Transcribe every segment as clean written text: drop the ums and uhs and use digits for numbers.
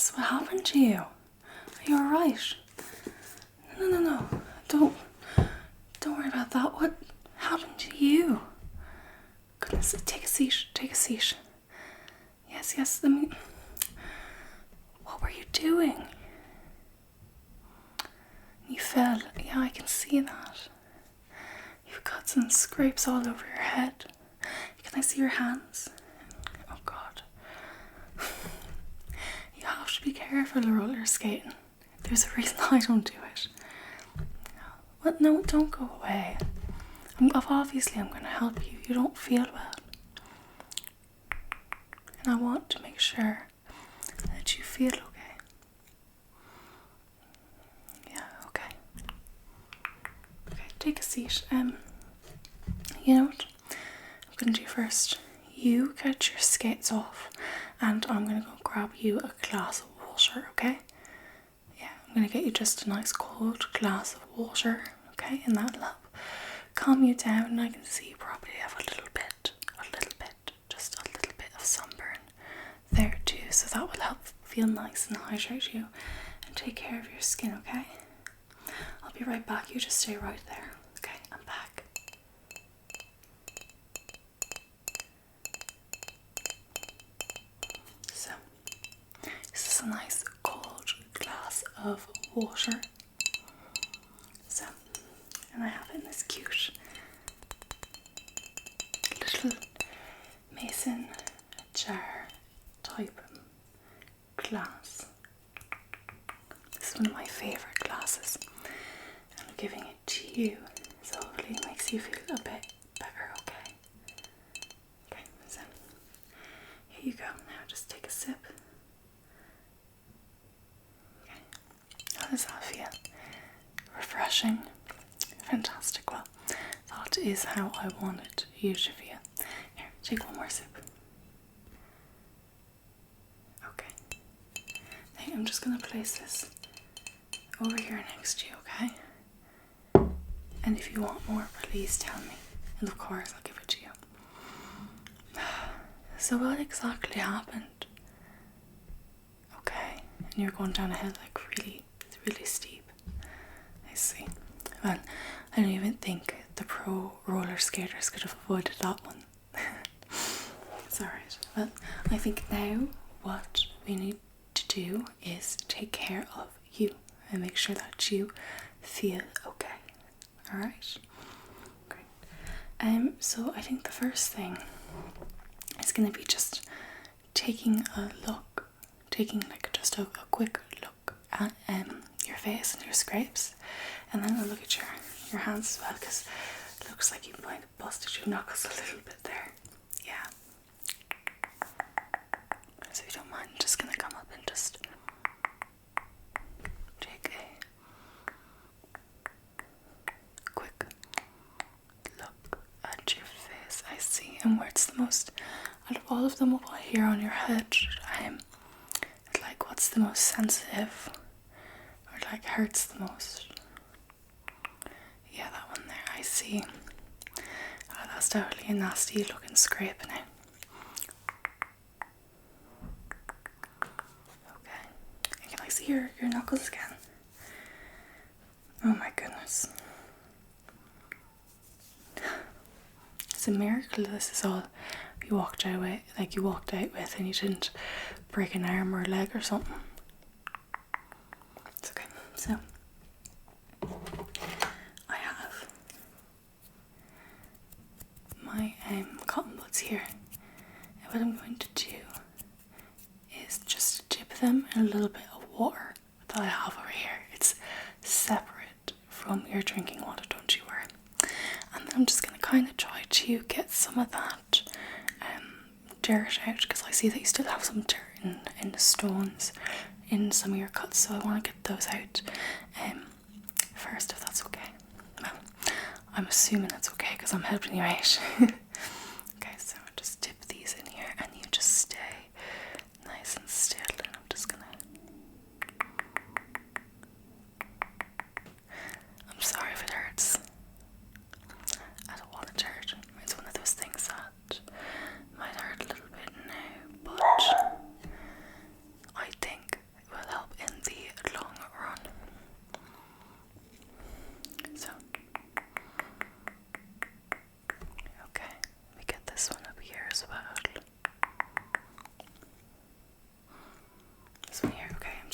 Goodness, what happened to you? Are you alright? No. Don't worry about that. What happened to you? Goodness, take a seat. Yes, let me... What were you doing? You fell. Yeah, I can see that. You've got some scrapes all over your head. Can I see your hands? Oh God. You have to be careful roller skating. There's a reason I don't do it. What? No, don't go away. Obviously I'm going to help you. You don't feel well. And I want to make sure that you feel okay. Yeah, okay. Okay, take a seat. You know what I'm going to do first? You get your skates off and I'm going to go grab you a glass of water, okay? Yeah, I'm going to get you just a nice cold glass of water, okay? And that'll help calm you down, and I can see you probably have a little bit of sunburn there too, so that will help feel nice and hydrate you and take care of your skin, okay? I'll be right back. You just stay right there. Okay, I'm back. So, this is a nice cold glass of water. So, and I have it in this cute little mason jar type glass. This is one of my favourite glasses. I'm giving it to you, so hopefully it makes you feel a bit better, okay? Okay, so here you go. Now just take a sip. Okay. How does that feel? Refreshing? Fantastic. Well, that is how I wanted you to feel. Here, take one more sip. Okay. Now I'm just going to place this over here next to you, okay? And if you want more, please tell me. And of course, I'll give it to you. So what exactly happened? Okay. And you're going down a hill like really steep. I see. Well, I don't even think the pro roller skaters could have avoided that one. It's alright. Well, I think now what we need to do is take care of you and make sure that you feel okay. Alright? Great. So I think the first thing is going to be just taking like just a quick look at your face and your scrapes, and then I'll look at your hands as well, because it looks like you might have busted your knuckles a little bit there. Yeah. So if you don't mind, I'm just gonna come up and just take a quick look at your face. I see. And where it's the most, out of all of them up here on your head, like what's the most sensitive or like hurts the most? Yeah, that one there, I see. Oh, that's definitely a nasty looking scrape now. Okay, can I see your knuckles again? Oh my goodness. It's a miracle this is all you walked out with, and you didn't break an arm or a leg or something. It's okay. So I have my cotton buds here, and what I'm going to do is just dip them in a little bit of water that I have over here. It's separate from your drinking water, don't you worry. And then I'm just going to kind of try to get some of that dirt out, because I see that you still have some dirt in the stones in some of your cuts, so I want to get those out first, if that's okay. Well, I'm assuming it's okay because I'm helping you out. Okay, so I'll just dip these in here and you just stay nice and still, and I'm just gonna... I'm sorry if it hurts. I don't want it to hurt. It's one of those things that might hurt a little bit now, but I think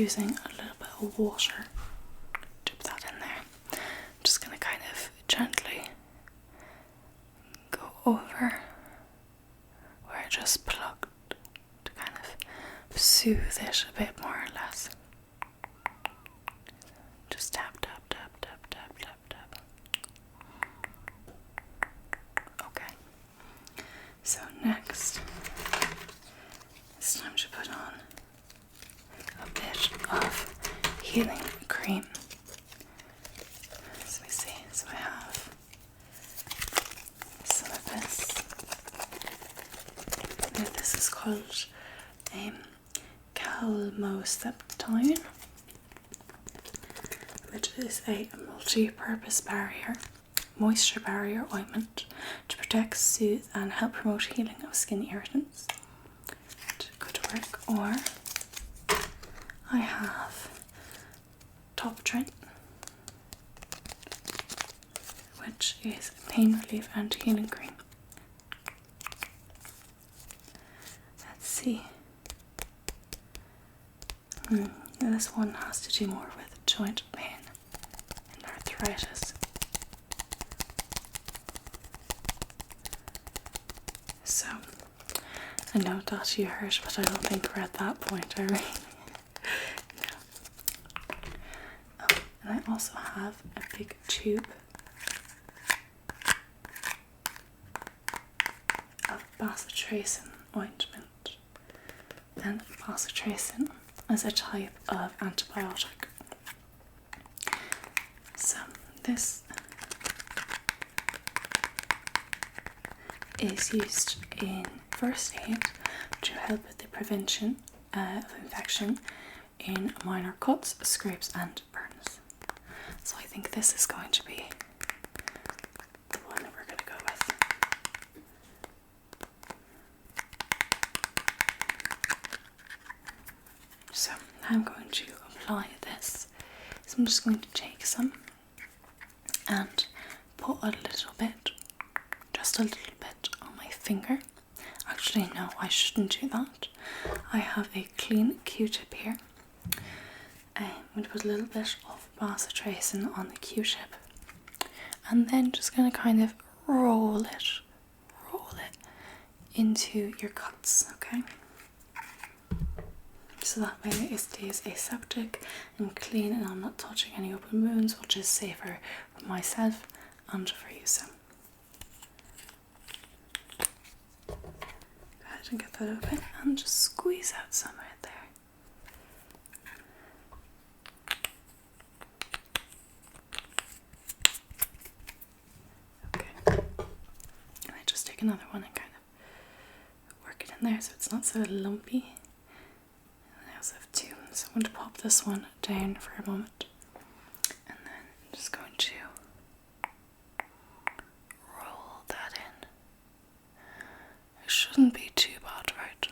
using a little bit of water. Dip that in there. I'm just going to kind of gently go over where I just plucked to kind of soothe it a bit more or less. Just tap, tap, tap, tap, tap, tap, tap. Okay. So next, it's time to put on a bit of healing cream. So we see, so I have some of this. Now this is called calmoseptine, which is a multi-purpose moisture barrier ointment to protect, soothe and help promote healing of skin irritants. Good work. Or I have Toptrin, which is a pain relief and healing cream. Let's see. This one has to do more with joint pain and arthritis. So, I know that you heard, but I don't think we're at that point, are we? No. Oh, and I also have a big tube of bacitracin ointment. And bacitracin is a type of antibiotic. So this is used in first aid to help with the prevention of infection in minor cuts, scrapes and burns. So I think this is going to be the one that we're going to go with. So I'm going to apply this. So I'm just going to take some and put a little bit, just a little bit on my finger. Actually no, I shouldn't do that. I have a clean Q-tip here. I'm going to put a little bit of bacitracin on the Q-tip and then just going to kind of roll it into your cuts, okay? So that way it stays aseptic and clean and I'm not touching any open wounds, which is safer for myself and for you. So go ahead and get that open and just squeeze out some right there. Okay, and I just take another one and kind of work it in there so it's not so lumpy. I also have two, so I'm going to pop this one down for a moment and then I'm just going to roll that in. It shouldn't be too bad, right?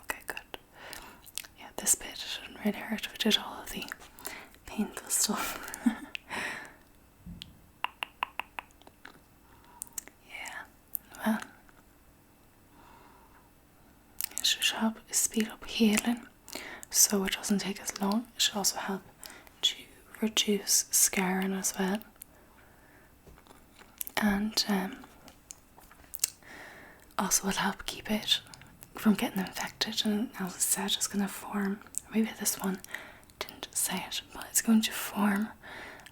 Okay, good. Yeah, this bit shouldn't really hurt if I did all of the painful stuff. Yeah, well, it should help speed up healing so it doesn't take as long. It should also help to reduce scarring as well. And also will help keep it from getting infected. And as I said, it's going to form, maybe this one didn't say it, but it's going to form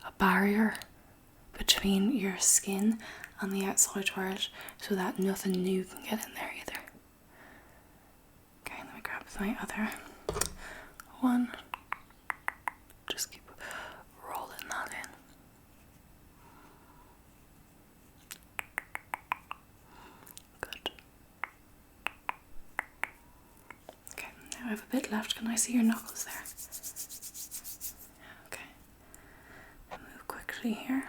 a barrier between your skin and the outside world so that nothing new can get in there either. Okay, let me grab my other one. Just keep rolling that in. Good. Okay, now I have a bit left. Can I see your knuckles there? Okay. Move quickly here.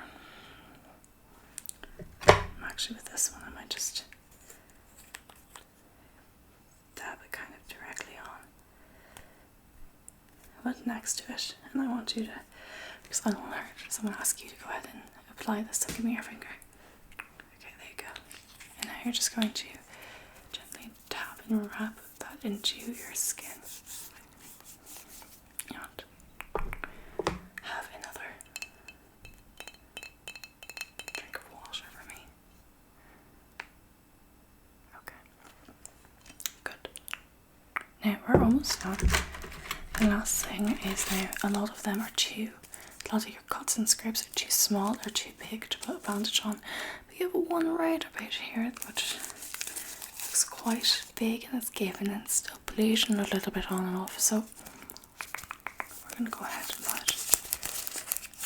Actually, with this one, I might just dab it kind of directly on. But next to it, and I want you to, because I don't want to hurt, so I'm going to ask you to go ahead and apply this. So give me your finger. Okay, there you go. And now you're just going to gently tap and wrap that into your skin. almost done. The last thing is now a lot of your cuts and scrapes are too small or too big to put a bandage on. But you have one right about here which looks quite big and it's giving and still bleeding a little bit on and off. So we're going to go ahead and put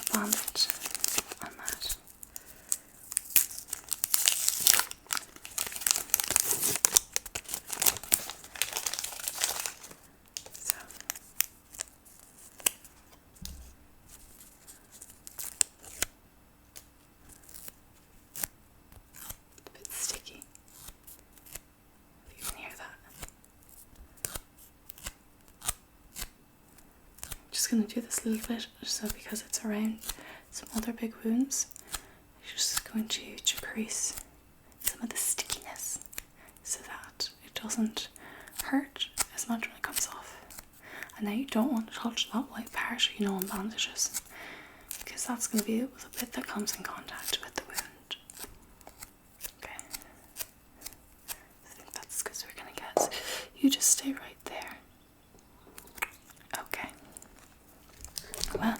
a bandage on that. So it's a bit sticky, if you can hear that. I'm just going to do this a little bit, so because it's around some other big wounds, I'm just going to decrease some of the stickiness so that it doesn't hurt as much when it comes off. And now you don't want to touch that white part, on bandages, because that's going to be the bit that comes in contact with the wound. Okay, I think that's as good as we're going to get. You just stay right there. Okay. Well,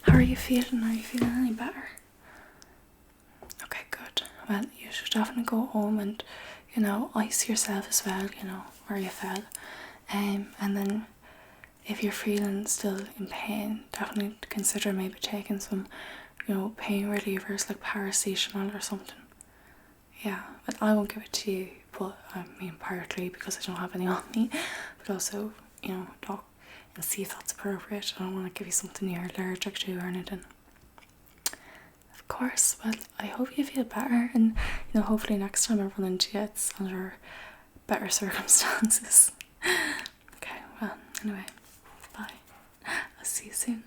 how are you feeling? Are you feeling any better? Okay, good. Well, you should definitely go home and, ice yourself as well, where you fell. And then if you're feeling still in pain, definitely consider maybe taking some, pain relievers like paracetamol or something. Yeah, but I won't give it to you, but I mean partly because I don't have any on me, but also, talk and see if that's appropriate. I don't want to give you something you're allergic to or anything. Of course, well, I hope you feel better, and hopefully next time I run into you it's under better circumstances. Okay, well, anyway, bye. I'll see you soon.